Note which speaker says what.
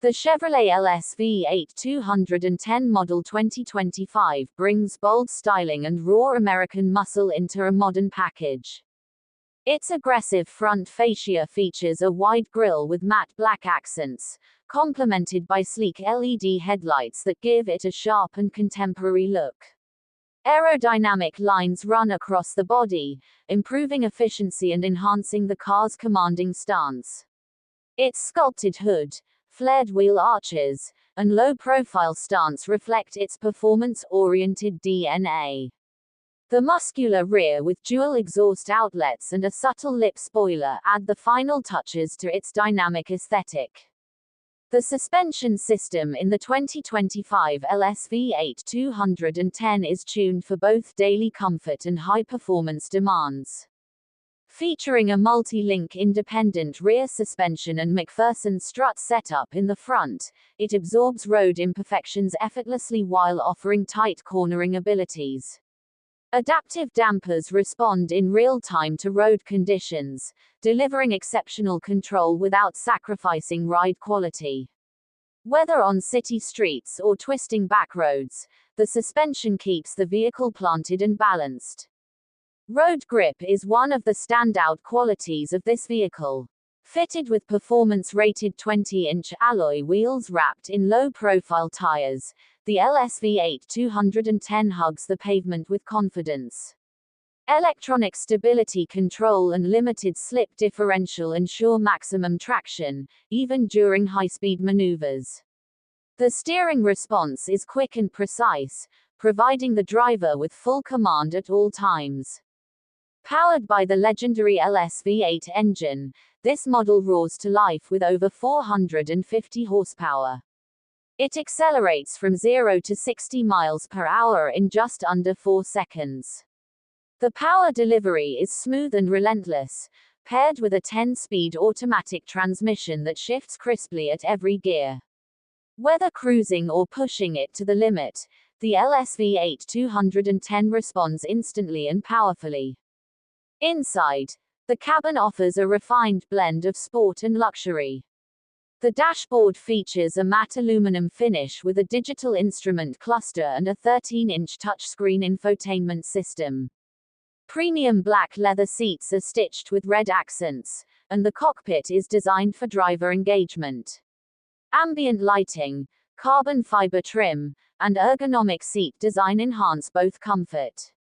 Speaker 1: The Chevrolet LSV8 210 model 2025 brings bold styling and raw American muscle into a modern package. Its aggressive front fascia features a wide grille with matte black accents, complemented by sleek LED headlights that give it a sharp and contemporary look. Aerodynamic lines run across the body, improving efficiency and enhancing the car's commanding stance. Its sculpted hood, flared wheel arches, and low-profile stance reflect its performance-oriented DNA. The muscular rear with dual exhaust outlets and a subtle lip spoiler add the final touches to its dynamic aesthetic. The suspension system in the 2025 LSV8 210 is tuned for both daily comfort and high-performance demands. Featuring a multi-link independent rear suspension and McPherson strut setup in the front, it absorbs road imperfections effortlessly while offering tight cornering abilities. Adaptive dampers respond in real time to road conditions, delivering exceptional control without sacrificing ride quality. Whether on city streets or twisting back roads, the suspension keeps the vehicle planted and balanced. Road grip is one of the standout qualities of this vehicle. Fitted with performance-rated 20-inch alloy wheels wrapped in low-profile tires, the LSV8 210 hugs the pavement with confidence. Electronic stability control and limited slip differential ensure maximum traction, even during high-speed maneuvers. The steering response is quick and precise, providing the driver with full command at all times. Powered by the legendary LSV8 engine, this model roars to life with over 450 horsepower. It accelerates from 0 to 60 miles per hour in just under 4 seconds. The power delivery is smooth and relentless, paired with a 10-speed automatic transmission that shifts crisply at every gear. Whether cruising or pushing it to the limit, the LSV8 210 responds instantly and powerfully. Inside, the cabin offers a refined blend of sport and luxury. The dashboard features a matte aluminum finish with a digital instrument cluster and a 13-inch touchscreen infotainment system. Premium black leather seats are stitched with red accents, and the cockpit is designed for driver engagement. Ambient lighting, carbon fiber trim, and ergonomic seat design enhance both comfort